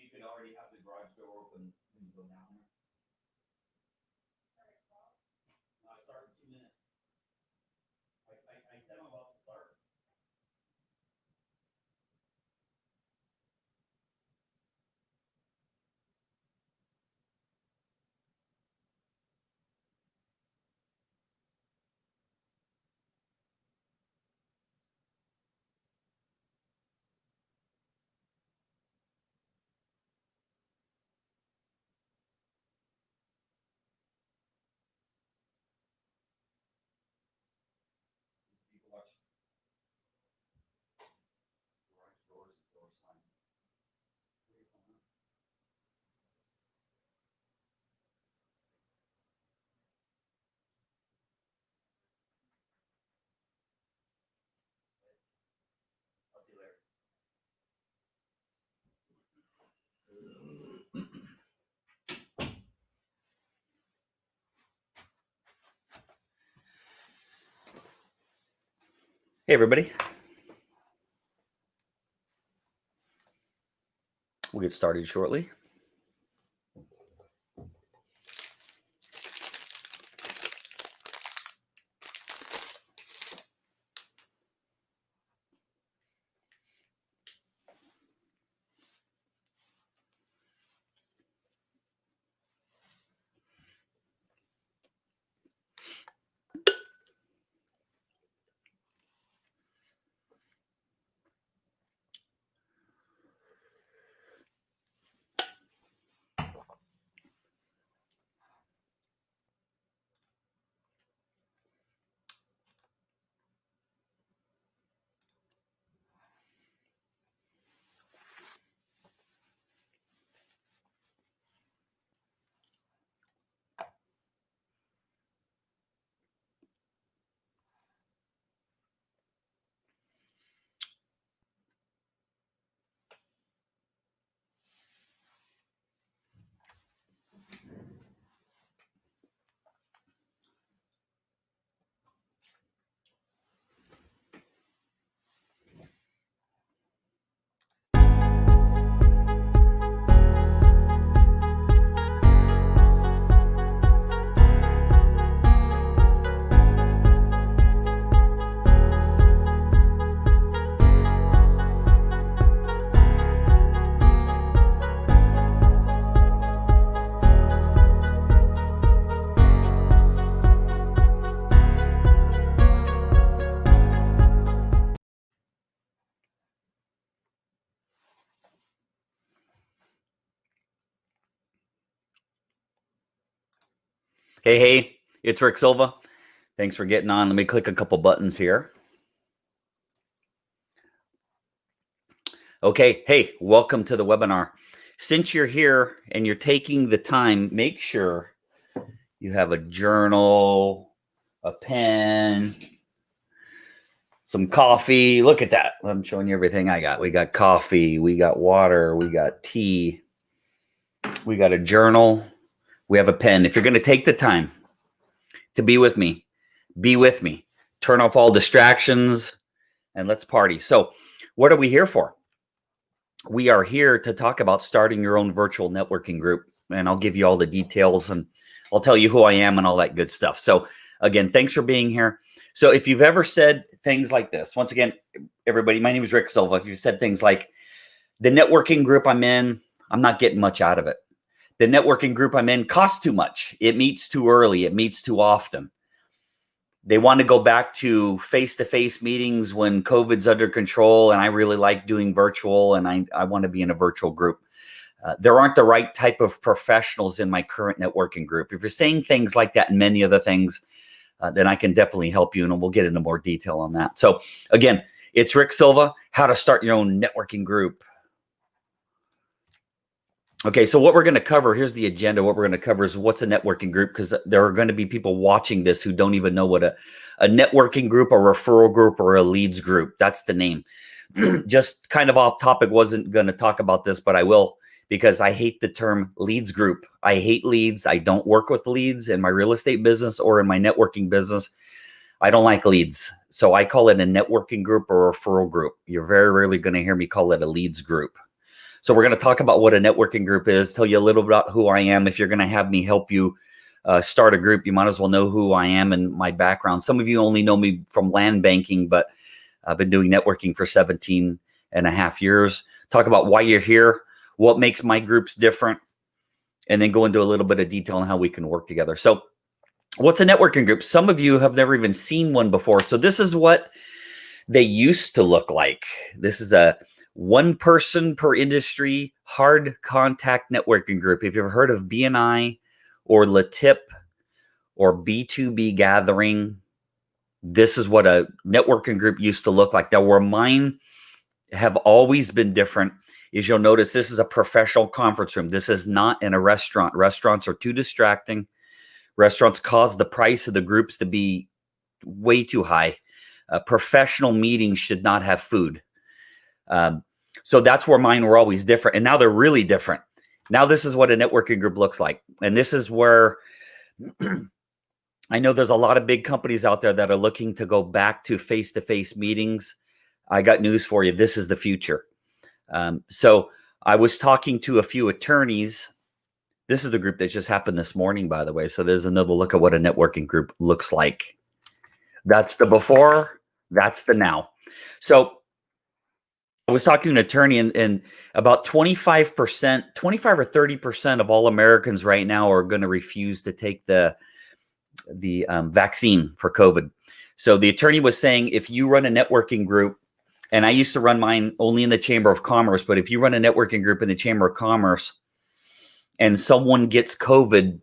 you could already have the garage door open when you go down there. No, I start in 2 minutes. I said I'm about to start. People watch garage doors, door sign. Where you going? I'll see you later. Hey, everybody. We'll get started shortly. Hey, it's Rick Silva. Thanks for getting on. Let me click a couple buttons here. Okay, hey, welcome to the webinar. Since you're here and you're taking the time, make sure you have a journal, a pen, some coffee. Look at that. I'm showing you everything I got. We got coffee, we got water, we got tea, we got a journal, we have a pen. If you're going to take the time to be with me, turn off all distractions, and let's party. So what are we here for? We are here to talk about starting your own virtual networking group, and I'll give you all the details and I'll tell you who I am and all that good stuff. So again, thanks for being here. So if you've ever said things like this, once again, everybody, my name is Rick Silva. If you've said things like, the networking group I'm in, I'm not getting much out of it. The networking group I'm in costs too much. It meets too early. It meets too often. They want to go back to face-to-face meetings when COVID's under control, and I really like doing virtual, and I want to be in a virtual group. There aren't the right type of professionals in my current networking group. If you're saying things like that and many other things, then I can definitely help you, and we'll get into more detail on that. So again, it's Rick Silva, how to start your own networking group. Okay, so what we're going to cover, here's the agenda. What we're going to cover is what's a networking group, because there are going to be people watching this who don't even know what a networking group, a referral group, or a leads group. That's the name. Just kind of off topic, wasn't going to talk about this, but I will, because I hate the term leads group. I hate leads. I don't work with leads in my real estate business or in my networking business. I don't like leads. So I call it a networking group or a referral group. You're very rarely going to hear me call it a leads group. So we're going to talk about what a networking group is, tell you a little about who I am. If you're going to have me help you start a group, you might as well know who I am and my background. Some of you only know me from land banking, but I've been doing networking for 17 and a half years. Talk about why you're here, what makes my groups different, and then go into a little bit of detail on how we can work together. So what's a networking group? Some of you have never even seen one before. So this is what they used to look like. This is a one person per industry hard contact networking group. If you've ever heard of BNI or LaTip or B2B gathering, this is what a networking group used to look like. Now, where mine have always been different is you'll notice this is a professional conference room. This is not in a restaurant. Restaurants are too distracting. Restaurants cause the price of the groups to be way too high. Professional meetings should not have food. So that's where mine were always different. And now they're really different. Now this is what a networking group looks like. And this is where I know there's a lot of big companies out there that are looking to go back to face-to-face meetings. I got news for you. This is the future. So I was talking to a few attorneys. This is the group that just happened this morning, by the way. So there's another look at what a networking group looks like. That's the before, that's the now. So I was talking to an attorney, and about 25%, 25 or 30% of all Americans right now are going to refuse to take the vaccine for COVID. So the attorney was saying, if you run a networking group, and I used to run mine only in the Chamber of Commerce, but if you run a networking group in the Chamber of Commerce and someone gets COVID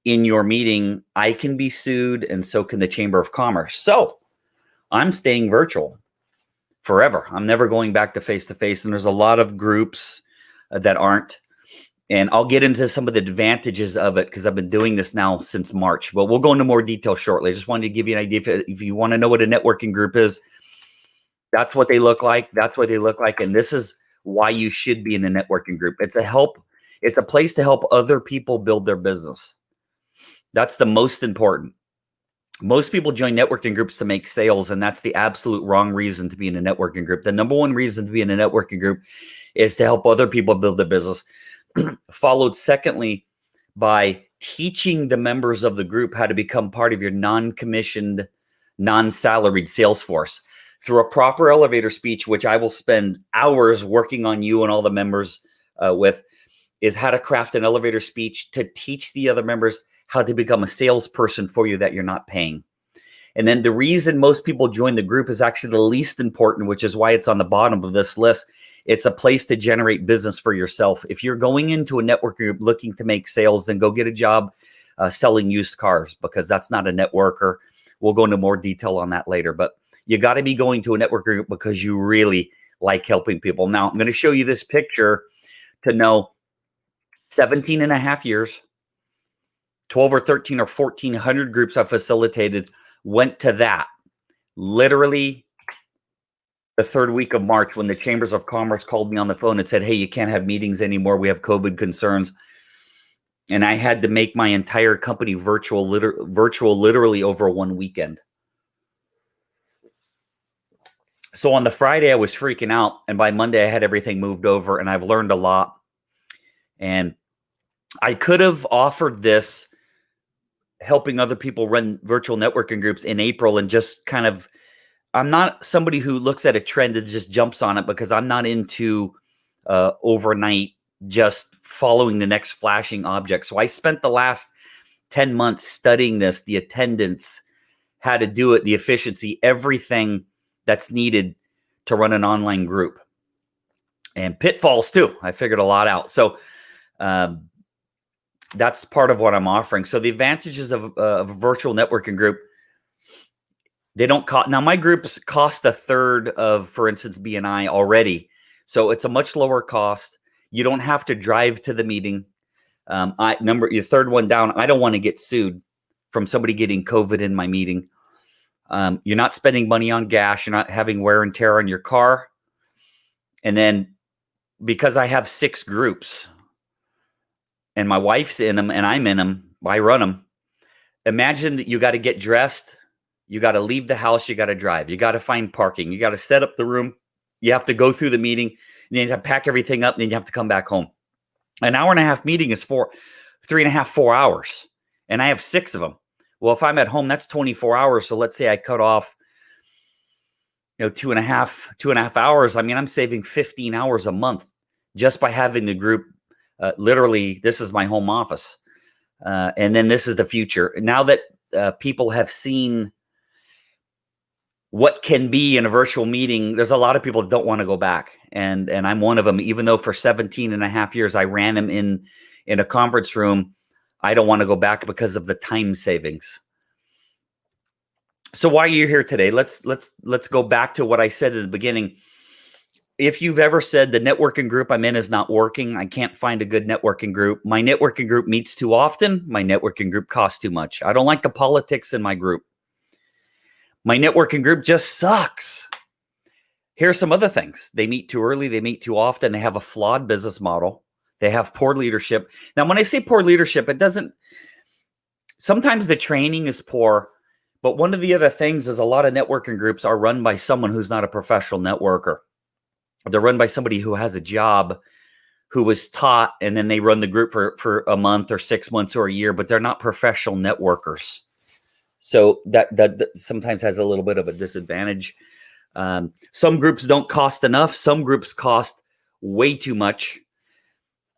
in your meeting, I can be sued, and so can the Chamber of Commerce. So I'm staying virtual forever. I'm never going back to face-to-face, and there's a lot of groups that aren't. And I'll get into some of the advantages of it because I've been doing this now since March, but we'll go into more detail shortly. I just wanted to give you an idea. If you want to know what a networking group is, that's what they look like. That's what they look like. And this is why you should be in a networking group. It's a place to help other people build their business. That's the most important. Most people join networking groups to make sales, and that's the absolute wrong reason to be in a networking group. The number one reason to be in a networking group is to help other people build their business. Followed secondly by teaching the members of the group how to become part of your non-commissioned, non-salaried sales force through a proper elevator speech, which I will spend hours working on you and all the members with, is how to craft an elevator speech to teach the other members how to become a salesperson for you that you're not paying. And then the reason most people join the group is actually the least important, which is why it's on the bottom of this list. It's a place to generate business for yourself. If you're going into a network group looking to make sales, then go get a job selling used cars, because that's not a networker. We'll go into more detail on that later. But you got to be going to a network group because you really like helping people. Now, I'm going to show you this picture to know 17 and a half years, 12 or 13 or 1,400 groups I facilitated went to that. Literally the third week of March, when the Chambers of Commerce called me on the phone and said, hey, you can't have meetings anymore. We have COVID concerns. And I had to make my entire company virtual literally over one weekend. So on the Friday, I was freaking out. And by Monday, I had everything moved over, and I've learned a lot. And I could have offered this, helping other people run virtual networking groups in April, and just kind of, I'm not somebody who looks at a trend and just jumps on it, because I'm not into overnight just following the next flashing object. So I spent the last 10 months studying this, the attendance, how to do it, the efficiency, everything that's needed to run an online group, and pitfalls too. I figured a lot out. So that's part of what I'm offering. So the advantages of a virtual networking group, they don't cost. Now my groups cost a third of, for instance, BNI already. So it's a much lower cost. You don't have to drive to the meeting. Your third one down, I don't want to get sued from somebody getting COVID in my meeting. You're not spending money on gas. You're not having wear and tear on your car. And then because I have 6 groups and my wife's in them and I'm in them, I run them. Imagine that you got to get dressed. You got to leave the house. You got to drive. You got to find parking. You got to set up the room. You have to go through the meeting. then you have to pack everything up, and then you have to come back home. An hour and a half meeting is 3.5, 4 hours. And I have 6 of them. Well, if I'm at home, that's 24 hours. So let's say I cut off, 2.5 hours. I mean, I'm saving 15 hours a month just by having the group. Literally, this is my home office. And then this is the future. Now that people have seen what can be in a virtual meeting, there's a lot of people that don't want to go back. And I'm one of them. Even though for 17 and a half years, I ran them in a conference room, I don't want to go back because of the time savings. So why are you here today? Let's go back to what I said at the beginning. If you've ever said the networking group I'm in is not working, I can't find a good networking group. My networking group meets too often. My networking group costs too much. I don't like the politics in my group. My networking group just sucks. Here's some other things. They meet too early. They meet too often. They have a flawed business model. They have poor leadership. Now, when I say poor leadership, sometimes the training is poor. But one of the other things is a lot of networking groups are run by someone who's not a professional networker. They're run by somebody who has a job, who was taught, and then they run the group for a month or 6 months or a year, but they're not professional networkers. So that sometimes has a little bit of a disadvantage. Some groups don't cost enough. Some groups cost way too much.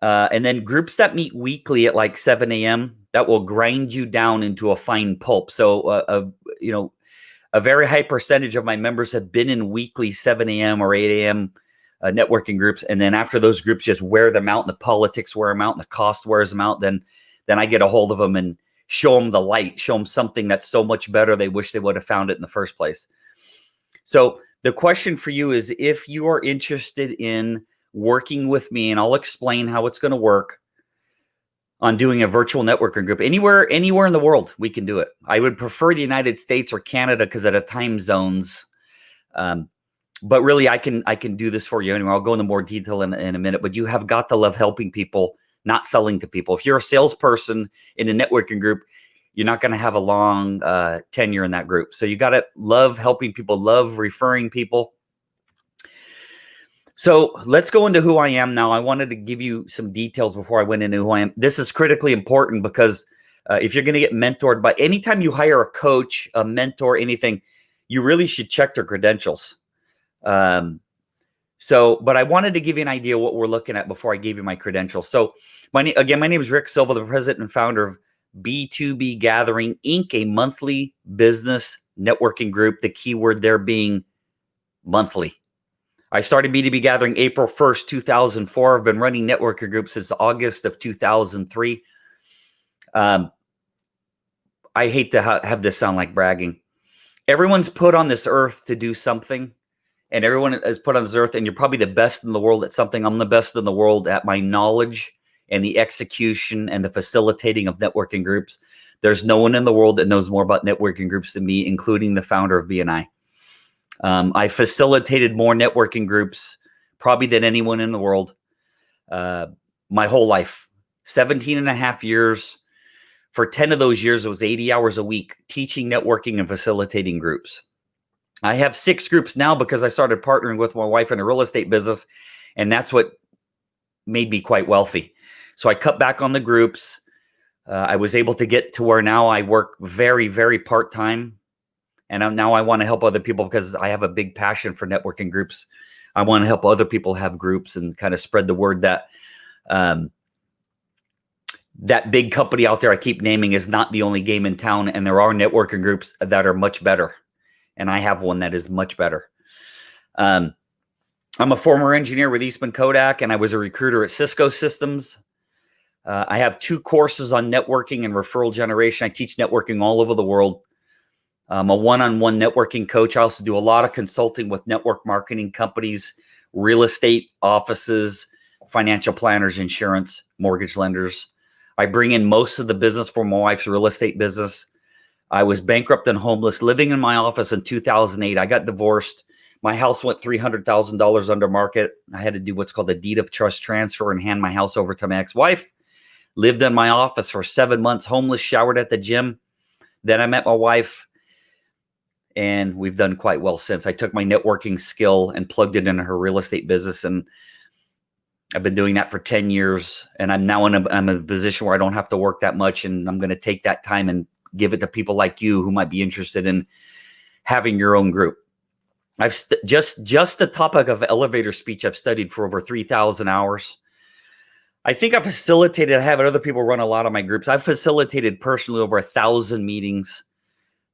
And then groups that meet weekly at like 7 a.m., that will grind you down into a fine pulp. So, a very high percentage of my members have been in weekly 7 a.m. or 8 a.m. Networking groups. And then after those groups just wear them out, and the politics wear them out, and the cost wears them out, then I get a hold of them and show them the light, show them something that's so much better they wish they would have found it in the first place. So the question for you is, if you are interested in working with me, and I'll explain how it's going to work on doing a virtual networking group anywhere in the world, we can do it. I would prefer the United States or Canada because of the time zones. But really, I can do this for you anyway. I'll go into more detail in a minute. But you have got to love helping people, not selling to people. If you're a salesperson in a networking group, you're not going to have a long tenure in that group. So you got to love helping people, love referring people. So let's go into who I am now. I wanted to give you some details before I went into who I am. This is critically important because if you're going to get mentored, by anytime you hire a coach, a mentor, anything, you really should check their credentials. But I wanted to give you an idea what we're looking at before I gave you my credentials. So my name is Rick Silva, the president and founder of B2B Gathering Inc., a monthly business networking group. The keyword there being monthly. I started B2B Gathering April 1st, 2004. I've been running networking groups since August of 2003. I hate to have this sound like bragging. Everyone's put on this earth to do something, and everyone is put on this earth, and you're probably the best in the world at something. I'm the best in the world at my knowledge and the execution and the facilitating of networking groups. There's no one in the world that knows more about networking groups than me, including the founder of BNI. I facilitated more networking groups probably than anyone in the world my whole life. 17 and a half years. For 10 of those years, it was 80 hours a week teaching networking and facilitating groups. I have 6 groups now because I started partnering with my wife in a real estate business, and that's what made me quite wealthy. So I cut back on the groups. I was able to get to where now I work very, very part-time. And now I want to help other people because I have a big passion for networking groups. I want to help other people have groups and kind of spread the word that that big company out there I keep naming is not the only game in town. And there are networking groups that are much better. And I have one that is much better. I'm a former engineer with Eastman Kodak, and I was a recruiter at Cisco Systems. I have 2 courses on networking and referral generation. I teach networking all over the world. I'm a one-on-one networking coach. I also do a lot of consulting with network marketing companies, real estate offices, financial planners, insurance, mortgage lenders. I bring in most of the business for my wife's real estate business. I was bankrupt and homeless, living in my office in 2008. I got divorced. My house went $300,000 under market. I had to do what's called a deed of trust transfer and hand my house over to my ex-wife. Lived in my office for 7 months, homeless, showered at the gym. Then I met my wife. And we've done quite well since. I took my networking skill and plugged it into her real estate business. And I've been doing that for 10 years, and I'm now I'm in a position where I don't have to work that much, and I'm going to take that time and give it to people like you who might be interested in having your own group. I've just the topic of elevator speech I've studied for over 3,000 hours. I think I've facilitated, I have other people run a lot of my groups. I've facilitated personally over 1,000 meetings,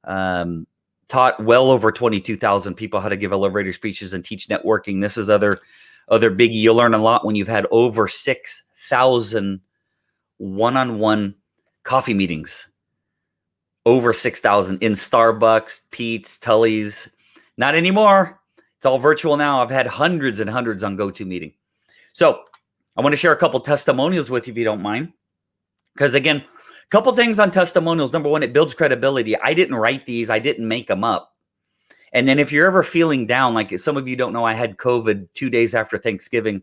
taught well over 22,000 people how to give elevator speeches and teach networking. This is other biggie. You'll learn a lot when you've had over 6,000 one-on-one coffee meetings. Over 6,000 in Starbucks, Pete's, Tully's. Not anymore. It's all virtual now. I've had hundreds and hundreds on GoToMeeting. So I want to share a couple testimonials with you if you don't mind. Because again, a couple things on testimonials. Number one, it builds credibility. I didn't write these. I didn't make them up. And then if you're ever feeling down, like some of you don't know, I had COVID 2 days after Thanksgiving.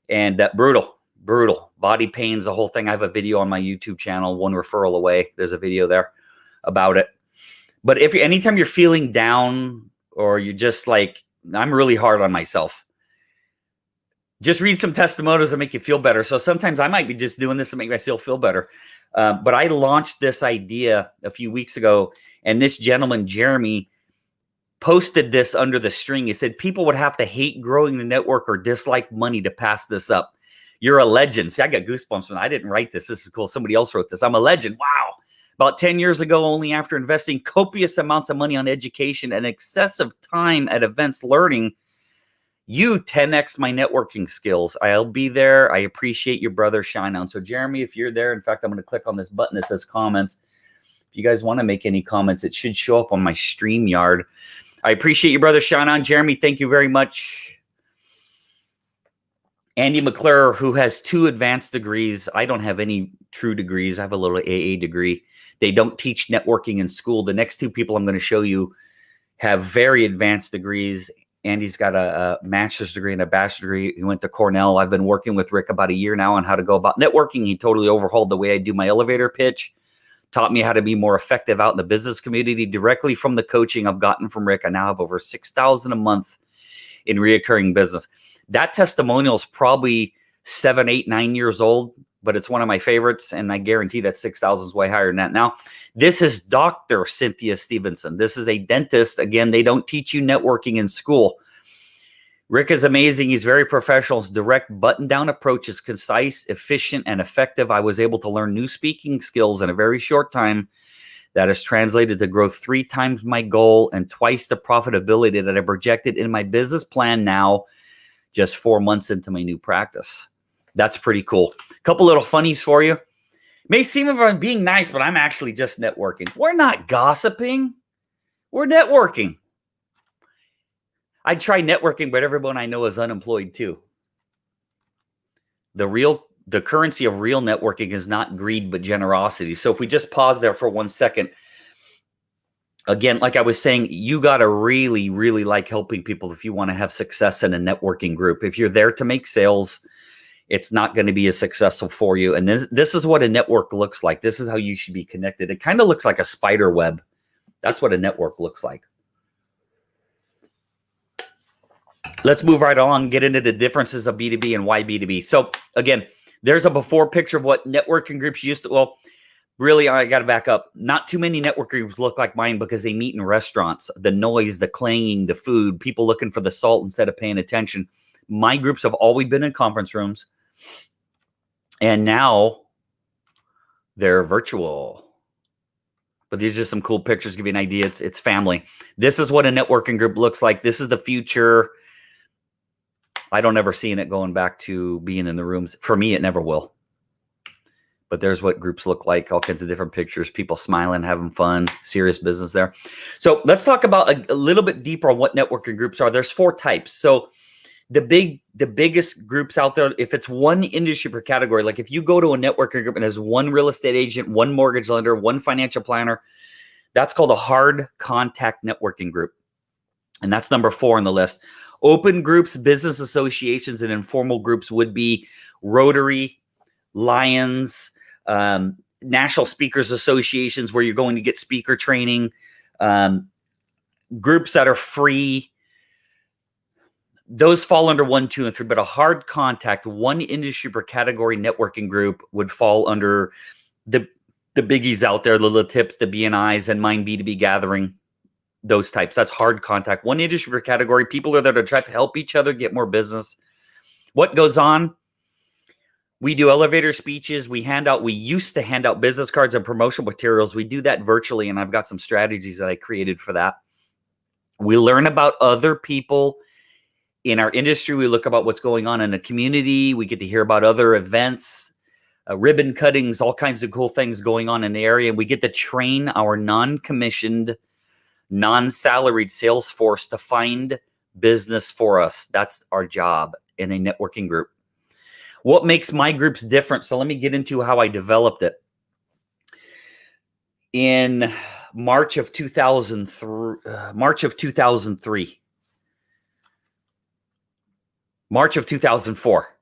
And brutal body pains, the whole thing. I have a video on my YouTube channel, One Referral Away. There's a video there about it. But if anytime you're feeling down or you're just like, I'm really hard on myself, just read some testimonials that make you feel better. So sometimes I might be just doing this to make myself feel better. But I launched this idea a few weeks ago, and this gentleman, Jeremy, posted this under the string. He said, people would have to hate growing the network or dislike money to pass this up. You're a legend. See, I got goosebumps when I didn't write this. This is cool. Somebody else wrote this. I'm a legend. Wow. About 10 years ago, only after investing copious amounts of money on education and excessive time at events learning, you 10x my networking skills. I'll be there. I appreciate your brother. Shine on. So Jeremy, if you're there, in fact, I'm going to click on this button that says comments. If you guys want to make any comments, it should show up on my StreamYard. I appreciate your brother. Shine on. Jeremy, thank you very much. Andy McClure, who has 2 advanced degrees. I don't have any true degrees. I have a little AA degree. They don't teach networking in school. The next 2 people I'm going to show you have very advanced degrees. Andy's got a master's degree and a bachelor's degree. He went to Cornell. I've been working with Rick about a year now on how to go about networking. He totally overhauled the way I do my elevator pitch, taught me how to be more effective out in the business community directly from the coaching I've gotten from Rick. I now have over 6,000 a month in reoccurring business. That testimonial is probably 7, 8, 9 years old, but it's one of my favorites, and I guarantee that 6,000 is way higher than that. Now, this is Dr. Cynthia Stevenson. This is a dentist. Again, they don't teach you networking in school. Rick is amazing. He's very professional. His direct button-down approach is concise, efficient, and effective. I was able to learn new speaking skills in a very short time that has translated to growth 3 times my goal and twice the profitability that I projected in my business plan now, just 4 months into my new practice. That's pretty cool. A couple little funnies for you. May seem if I'm being nice, but I'm actually just networking. We're not gossiping. We're networking. I try networking, but everyone I know is unemployed too. The currency of real networking is not greed, but generosity. So if we just pause there for 1 second, again, like I was saying, you got to really, really like helping people if you want to have success in a networking group. If you're there to make sales, it's not going to be as successful for you. And this is what a network looks like. This is how you should be connected. It kind of looks like a spider web. That's what a network looks like. Let's move right on, get into the differences of B2B and why B2B. So again, there's a before picture of what networking groups used to, well, really, I got to back up. Not too many network groups look like mine because they meet in restaurants. The noise, the clanging, the food, people looking for the salt instead of paying attention. My groups have always been in conference rooms, and now they're virtual. But these are some cool pictures, give you an idea. It's family. This is what a networking group looks like. This is the future. I don't ever see it going back to being in the rooms. For me, it never will. But there's what groups look like, all kinds of different pictures, people smiling, having fun, serious business there. So let's talk about a little bit deeper on what networking groups are. There's 4 types. So the biggest groups out there, if it's one industry per category, like if you go to a networking group and there's one real estate agent, one mortgage lender, one financial planner, that's called a hard contact networking group. And that's number 4 on the list. Open groups, business associations, and informal groups would be Rotary, Lions, National Speakers Associations, where you're going to get speaker training, groups that are free, those fall under 1, 2, and 3, but a hard contact, one industry per category networking group would fall under the biggies out there, the little tips, the BNIs, and Mind B2B Gathering, those types. That's hard contact. One industry per category. People are there to try to help each other get more business. What goes on? We do elevator speeches. We used to hand out business cards and promotional materials. We do that virtually, and I've got some strategies that I created for that. We learn about other people in our industry. We look about what's going on in the community. We get to hear about other events, ribbon cuttings, all kinds of cool things going on in the area. And we get to train our non-commissioned, non-salaried sales force to find business for us. That's our job in a networking group. What makes my groups different? So let me get into how I developed it. In March of 2003, March of 2004,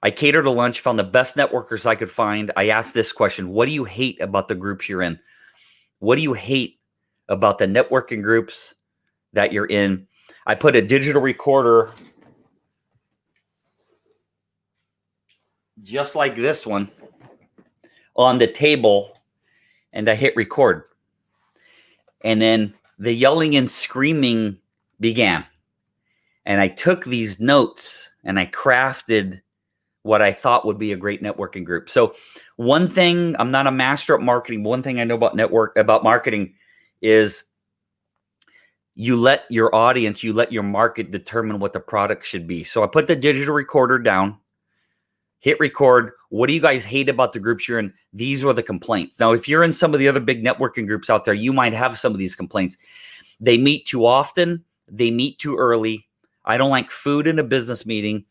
I catered a lunch, found the best networkers I could find. I asked this question: what do you hate about the groups you're in? What do you hate about the networking groups that you're in? I put a digital recorder just like this one on the table, and I hit record. And then the yelling and screaming began. And I took these notes and I crafted what I thought would be a great networking group. So one thing, I'm not a master at marketing, but one thing I know about marketing is you let your audience, you let your market determine what the product should be. So I put the digital recorder down, hit record. What do you guys hate about the groups you're in? These were the complaints. Now, if you're in some of the other big networking groups out there, you might have some of these complaints. They meet too often. They meet too early. I don't like food in a business meeting.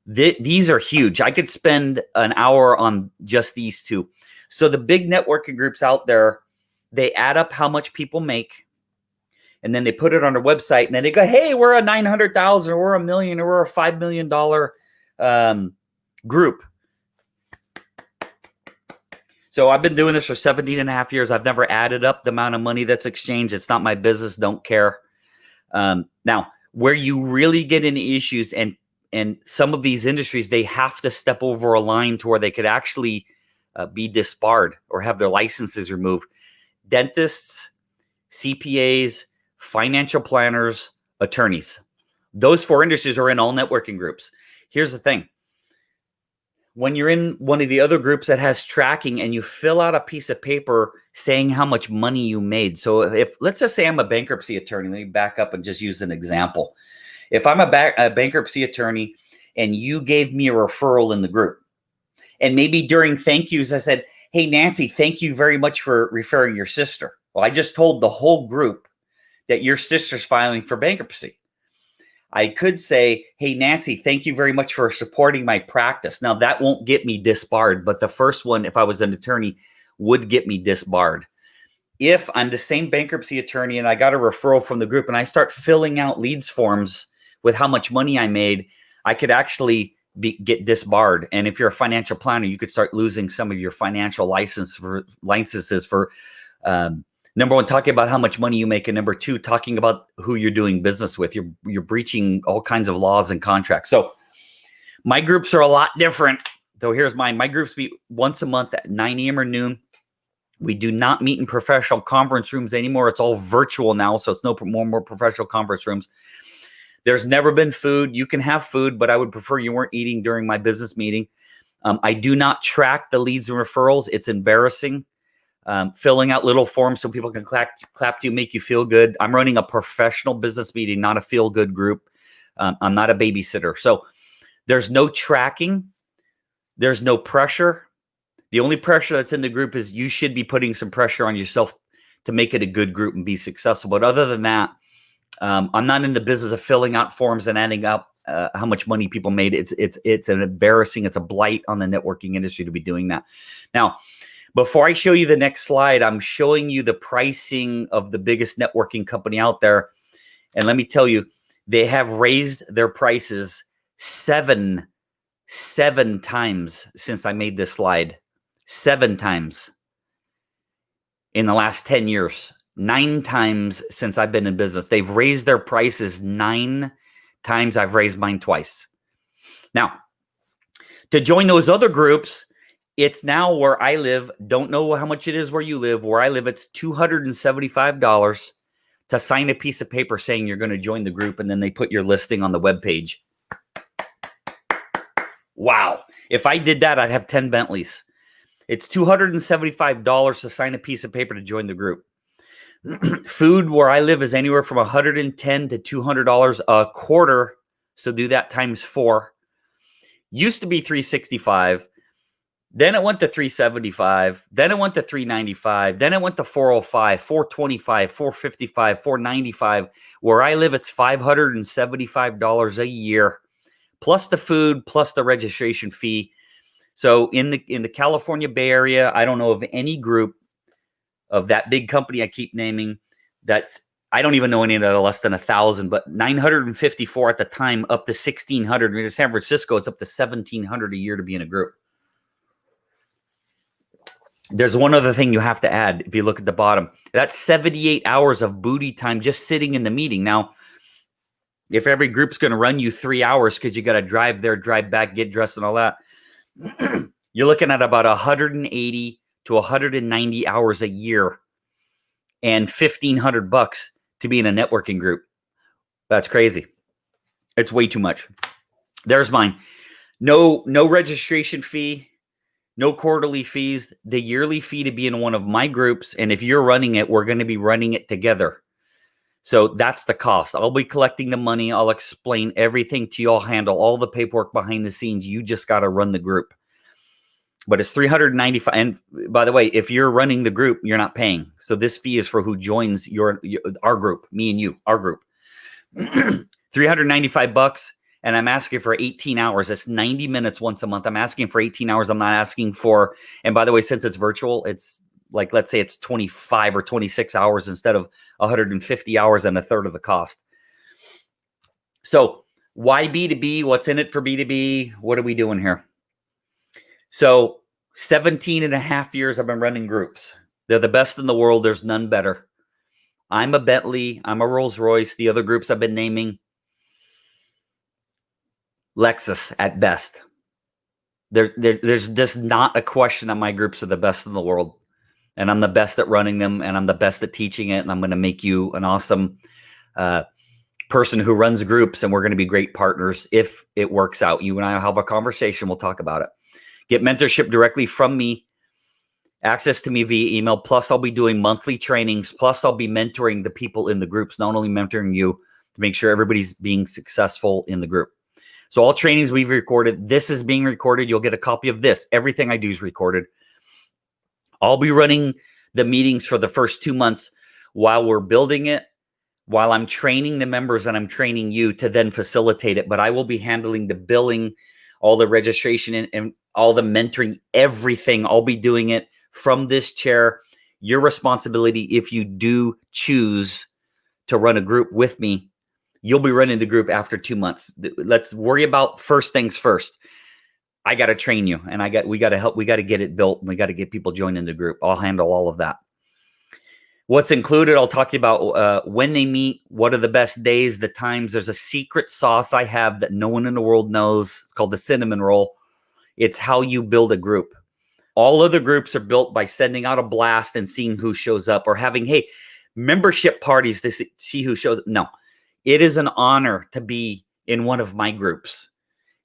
These are huge. I could spend an hour on just these two. So the big networking groups out there, they add up how much people make, and then they put it on their website, and then they go, hey, we're a 900,000, or we're $1 million, or we're a $5 million group. So I've been doing this for 17 and a half years. I've never added up the amount of money that's exchanged. It's not my business. Don't care. Now, where you really get into issues, and some of these industries, they have to step over a line to where they could actually be disbarred or have their licenses removed. Dentists, CPAs, financial planners, attorneys. Those 4 industries are in all networking groups. Here's the thing. When you're in one of the other groups that has tracking and you fill out a piece of paper saying how much money you made. So if, let's just say I'm a bankruptcy attorney, let me back up and just use an example. If I'm a bankruptcy attorney and you gave me a referral in the group, and maybe during thank yous, I said, hey, Nancy, thank you very much for referring your sister. Well, I just told the whole group that your sister's filing for bankruptcy. I could say, hey, Nancy, thank you very much for supporting my practice. Now, that won't get me disbarred, but the first one, if I was an attorney, would get me disbarred. If I'm the same bankruptcy attorney and I got a referral from the group and I start filling out leads forms with how much money I made, I could actually get disbarred. And if you're a financial planner, you could start losing some of your financial licenses for number one, talking about how much money you make, and number two, talking about who you're doing business with. You're breaching all kinds of laws and contracts. So my groups are a lot different. So here's mine. My groups meet once a month at 9 a.m. or noon. We do not meet in professional conference rooms anymore. It's all virtual now, so it's no more professional conference rooms. There's never been food. You can have food, but I would prefer you weren't eating during my business meeting. I do not track the leads and referrals. It's embarrassing. Filling out little forms so people can clap to you, make you feel good. I'm running a professional business meeting, not a feel-good group. I'm not a babysitter. So there's no tracking. There's no pressure. The only pressure that's in the group is you should be putting some pressure on yourself to make it a good group and be successful. But other than that, I'm not in the business of filling out forms and adding up how much money people made. It's an embarrassing, it's a blight on the networking industry to be doing that. Now, before I show you the next slide, I'm showing you the pricing of the biggest networking company out there. And let me tell you, they have raised their prices seven times since I made this slide. 7 times in the last 10 years. 9 times since I've been in business. They've raised their prices 9 times. I've raised mine twice. Now, to join those other groups, it's now where I live. Don't know how much it is where you live. Where I live, it's $275 to sign a piece of paper saying you're going to join the group, and then they put your listing on the webpage. Wow. If I did that, I'd have 10 Bentleys. It's $275 to sign a piece of paper to join the group. Food where I live is anywhere from $110 to $200 a quarter. So do that times 4. Used to be $365. Then it went to $375. Then it went to $395. Then it went to $405, $425, $455, $495. Where I live, it's $575 a year, plus the food, plus the registration fee. So in the California Bay Area, I don't know of any group of that big company I keep naming that's, I don't even know any that are less than 1,000, but 954 at the time, up to 1,600. In San Francisco, it's up to 1,700 a year to be in a group. There's one other thing you have to add. If you look at the bottom, that's 78 hours of booty time just sitting in the meeting. Now, if every group's going to run you 3 hours because you got to drive there, drive back, get dressed and all that, you're looking at about 180 to 190 hours a year and $1,500 to be in a networking group. That's crazy. It's way too much. There's mine. No registration fee. No quarterly fees, the yearly fee to be in one of my groups. And if you're running it, we're going to be running it together. So that's the cost. I'll be collecting the money. I'll explain everything to you. I'll handle all the paperwork behind the scenes. You just got to run the group. But it's $395. And by the way, if you're running the group, you're not paying. So this fee is for who joins our group, me and you, our group. $395. And I'm asking for 18 hours. That's 90 minutes once a month. I'm asking for 18 hours. I'm not asking for, and by the way, since it's virtual, it's like, let's say it's 25 or 26 hours instead of 150 hours and a third of the cost. So why B2B? What's in it for B2B? What are we doing here? So 17 and a half years I've been running groups. They're the best in the world. There's none better. I'm a Bentley. I'm a Rolls Royce. The other groups I've been naming, Lexus at best. There's just not a question that my groups are the best in the world. And I'm the best at running them, and I'm the best at teaching it. And I'm going to make you an awesome person who runs groups, and we're going to be great partners if it works out. You and I will have a conversation. We'll talk about it. Get mentorship directly from me, access to me via email. Plus, I'll be doing monthly trainings. Plus, I'll be mentoring the people in the groups, not only mentoring you to make sure everybody's being successful in the group. So all trainings we've recorded, this is being recorded. You'll get a copy of this. Everything I do is recorded. I'll be running the meetings for the first 2 months while we're building it, while I'm training the members and I'm training you to then facilitate it. But I will be handling the billing, all the registration and all the mentoring, everything. I'll be doing it from this chair. Your responsibility, if you do choose to run a group with me, you'll be running the group after 2 months. Let's worry about first things first. I got to train you, and we got to help. We got to get it built, and we got to get people joined in the group. I'll handle all of that. What's included, I'll talk to you about when they meet, what are the best days, the times. There's a secret sauce I have that no one in the world knows. It's called the cinnamon roll. It's how you build a group. All other groups are built by sending out a blast and seeing who shows up, or having, hey, membership parties to see who shows up. No. It is an honor to be in one of my groups.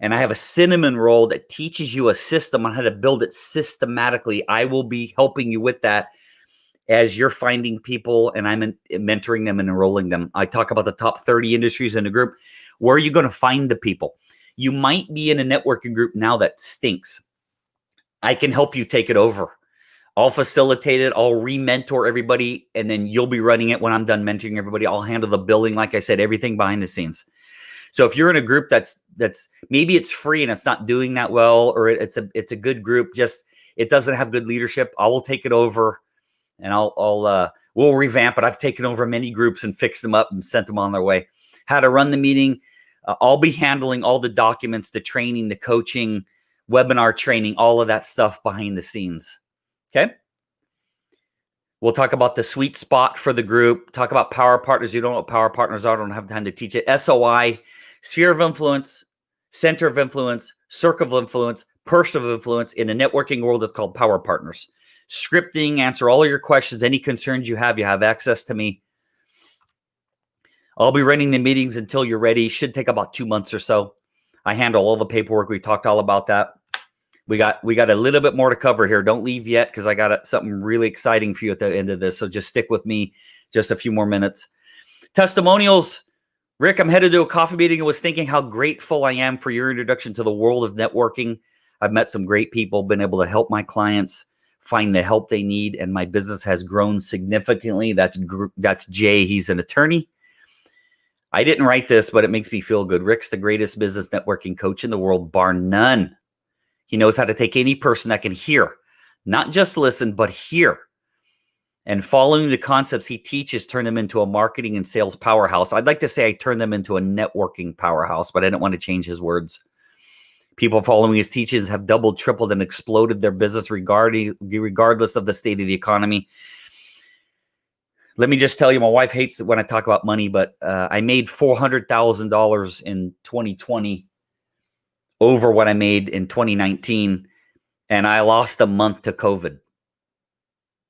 And I have a cinnamon roll that teaches you a system on how to build it systematically. I will be helping you with that as you're finding people, and I'm mentoring them and enrolling them. I talk about the top 30 industries in the group. Where are you going to find the people? You might be in a networking group now that stinks. I can help you take it over. I'll facilitate it. I'll re-mentor everybody, and then you'll be running it when I'm done mentoring everybody. I'll handle the billing, like I said, everything behind the scenes. So if you're in a group that's maybe it's free and it's not doing that well, or it's a good group, just it doesn't have good leadership, I will take it over, and we'll revamp it. I've taken over many groups and fixed them up and sent them on their way. How to run the meeting. I'll be handling all the documents, the training, the coaching, webinar training, all of that stuff behind the scenes. Okay. We'll talk about the sweet spot for the group, talk about power partners. You don't know what power partners are. I don't have time to teach it. SOI sphere of influence, center of influence, circle of influence, person of influence. In the networking world, it's called Power Partners. Scripting, answer all your questions, any concerns you have access to me. I'll be running the meetings until you're ready. Should take about 2 months or so. I handle all the paperwork. We talked all about that. We got a little bit more to cover here. Don't leave yet, because I got something really exciting for you at the end of this. So just stick with me just a few more minutes. Testimonials. Rick, I'm headed to a coffee meeting and was thinking how grateful I am for your introduction to the world of networking. I've met some great people, been able to help my clients find the help they need, and my business has grown significantly. That's Jay. He's an attorney. I didn't write this, but it makes me feel good. Rick's the greatest business networking coach in the world, bar none. He knows how to take any person that can hear, not just listen, but hear. And following the concepts he teaches, turn them into a marketing and sales powerhouse. I'd like to say I turned them into a networking powerhouse, but I didn't want to change his words. People following his teachings have doubled, tripled, and exploded their business regardless of the state of the economy. Let me just tell you, my wife hates it when I talk about money, but I made $400,000 in 2020 over what I made in 2019, and I lost a month to COVID.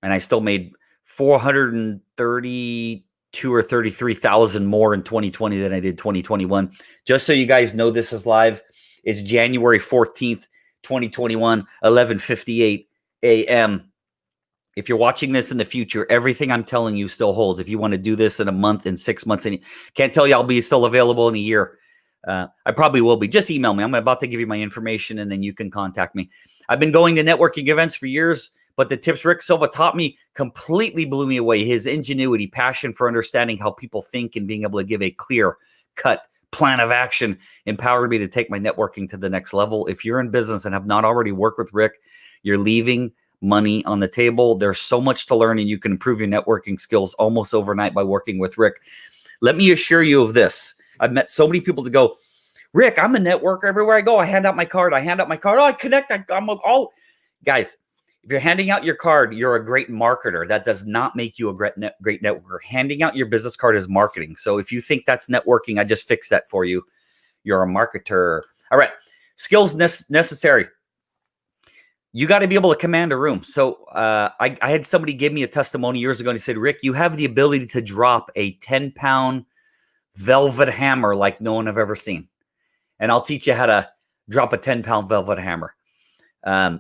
And I still made 432 or 33,000 more in 2020 than I did 2021. Just so you guys know, this is live. It's January 14th, 2021, 11:58 a.m. If you're watching this in the future, everything I'm telling you still holds. If you want to do this in a month, in 6 months, and can't tell you I'll be still available in a year. I probably will be. Just email me. I'm about to give you my information, and then you can contact me. I've been going to networking events for years, but the tips Rick Silva taught me completely blew me away. His ingenuity, passion for understanding how people think, and being able to give a clear-cut plan of action empowered me to take my networking to the next level. If you're in business and have not already worked with Rick, you're leaving money on the table. There's so much to learn, and you can improve your networking skills almost overnight by working with Rick. Let me assure you of this. I've met so many people to go, Rick, I'm a networker everywhere I go. I hand out my card. Oh, I connect. Guys, if you're handing out your card, you're a great marketer. That does not make you a great networker. Handing out your business card is marketing. So if you think that's networking, I just fixed that for you. You're a marketer. All right. Skills necessary. You got to be able to command a room. So I had somebody give me a testimony years ago, and he said, Rick, you have the ability to drop a 10-pound velvet hammer like no one I've ever seen. And I'll teach you how to drop a 10-pound velvet hammer.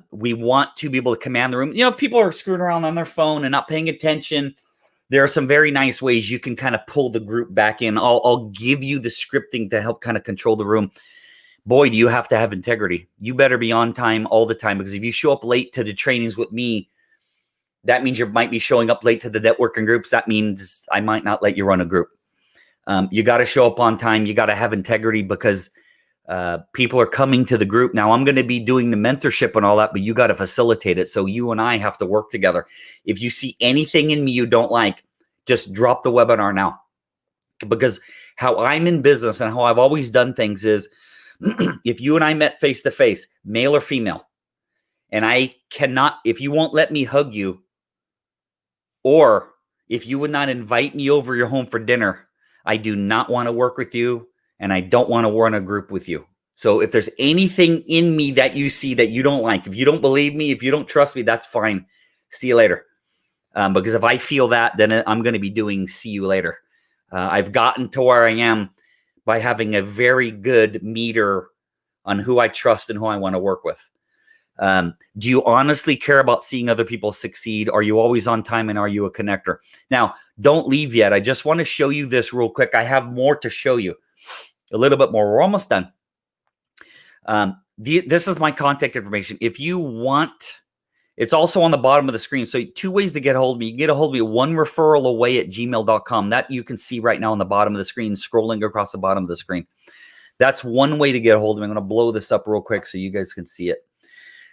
We want to be able to command the room. You know, people are screwing around on their phone and not paying attention. There are some very nice ways you can kind of pull the group back in. I'll give you the scripting to help kind of control the room. Boy, do you have to have integrity. You better be on time all the time, because if you show up late to the trainings with me, that means you might be showing up late to the networking groups. That means I might not let you run a group. You got to show up on time. You got to have integrity, because people are coming to the group. Now, I'm going to be doing the mentorship and all that, but you got to facilitate it. So you and I have to work together. If you see anything in me you don't like, just drop the webinar now. Because how I'm in business and how I've always done things is, if you and I met face to face, male or female, and if you won't let me hug you, or if you would not invite me over your home for dinner, I do not want to work with you, and I don't want to run a group with you. So if there's anything in me that you see that you don't like, if you don't believe me, if you don't trust me, that's fine. See you later. Because if I feel that, then I'm going to be doing see you later. I've gotten to where I am by having a very good meter on who I trust and who I want to work with. Do you honestly care about seeing other people succeed? Are you always on time, and are you a connector? Now, don't leave yet. I just want to show you this real quick. I have more to show you, a little bit more. We're almost done. This is my contact information. If you want, it's also on the bottom of the screen. So 2 ways to get a hold of me. You can get a hold of me, onereferralaway@gmail.com. That you can see right now on the bottom of the screen, scrolling across the bottom of the screen. That's one way to get a hold of me. I'm going to blow this up real quick so you guys can see it.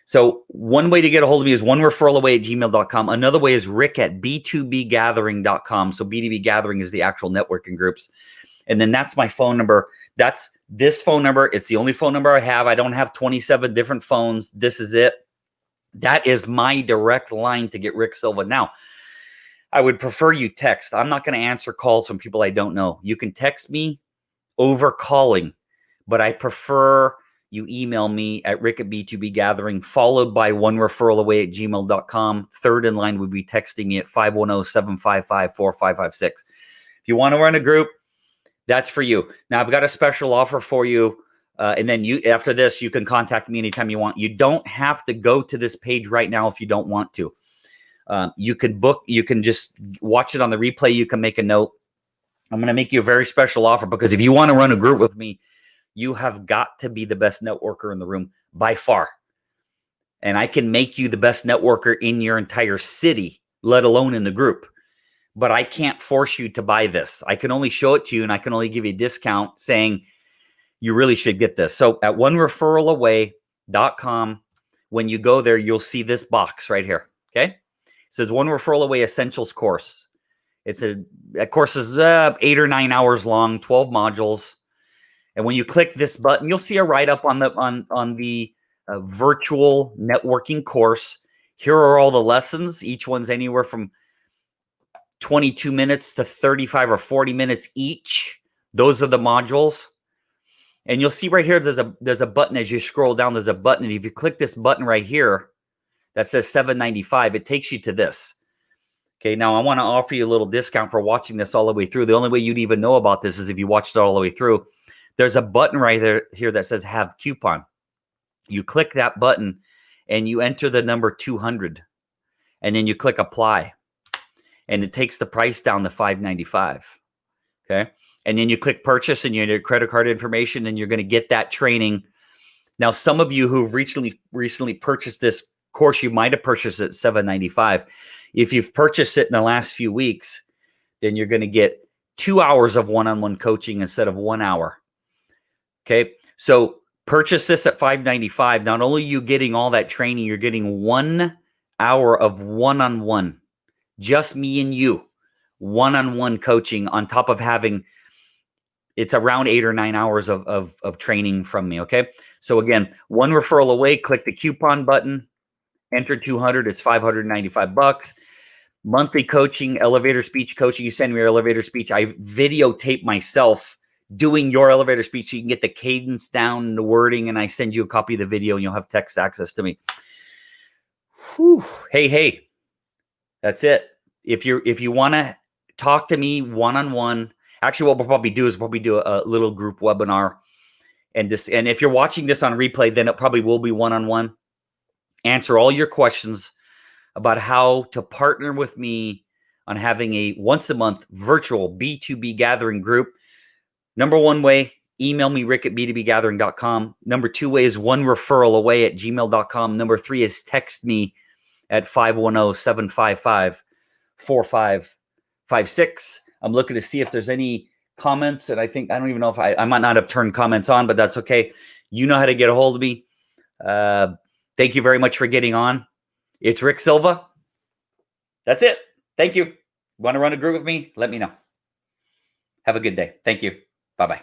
So one way to get a hold of me is onereferralaway@gmail.com. Another way is rick@b2bgathering.com. So B2B Gathering is the actual networking groups. And then that's my phone number. That's this phone number. It's the only phone number I have. I don't have 27 different phones. This is it. That is my direct line to get Rick Silva. Now, I would prefer you text. I'm not going to answer calls from people I don't know. You can text me over calling. but I prefer you email me at rick@b2bgathering, followed by onereferralaway@gmail.com. Third in line would be texting me at 510-755-4556. If you want to run a group, that's for you. Now, I've got a special offer for you. And then after this, you can contact me anytime you want. You don't have to go to this page right now if you don't want to. You can book. You can just watch it on the replay. You can make a note. I'm going to make you a very special offer because if you want to run a group with me, you have got to be the best networker in the room by far. And I can make you the best networker in your entire city, let alone in the group. But I can't force you to buy this. I can only show it to you, and I can only give you a discount saying you really should get this. So at onereferralaway.com, when you go there, you'll see this box right here. Okay. It says One Referral Away Essentials course. That course is 8 or 9 hours long, 12 modules. And when you click this button, you'll see a write-up on the virtual networking course. Here are all the lessons. Each one's anywhere from 22 minutes to 35 or 40 minutes each. Those are the modules. And you'll see right here, there's a button as you scroll down. There's a button. And if you click this button right here that says $7.95, it takes you to this. Okay, now I want to offer you a little discount for watching this all the way through. The only way you'd even know about this is if you watched it all the way through. There's a button right there here that says Have Coupon. You click that button and you enter the number 200. And then you click Apply. And it takes the price down to $5.95. Okay. And then you click Purchase and you enter your credit card information and you're going to get that training. Now, some of you who've recently purchased this course, you might have purchased it at $7.95. If you've purchased it in the last few weeks, then you're going to get 2 hours of one-on-one coaching instead of 1 hour. Okay. So purchase this at $5.95. Not only are you getting all that training, you're getting 1 hour of one-on-one, just me and you, one-on-one coaching on top of having, it's around 8 or 9 hours of training from me. Okay. So again, One Referral Away, click the coupon button, enter 200. It's $595. Monthly coaching, elevator speech coaching. You send me your elevator speech. I videotape myself doing your elevator speech so you can get the cadence down and the wording, and I send you a copy of the video and you'll have text access to me. Whew. Hey, that's it. If you want to talk to me one-on-one, actually what we'll probably do is do a little group webinar. And if you're watching this on replay, then it probably will be one-on-one. Answer all your questions about how to partner with me on having a once-a-month virtual B2B gathering group. Number one way, email me, rick@b2bgathering.com. Number two way is onereferralaway@gmail.com. Number three is text me at 510-755-4556. I'm looking to see if there's any comments, and I don't even know if I might not have turned comments on, but that's okay. You know how to get a hold of me. Thank you very much for getting on. It's Rick Silva. That's it. Thank you. Want to run a group with me? Let me know. Have a good day. Thank you. Bye-bye.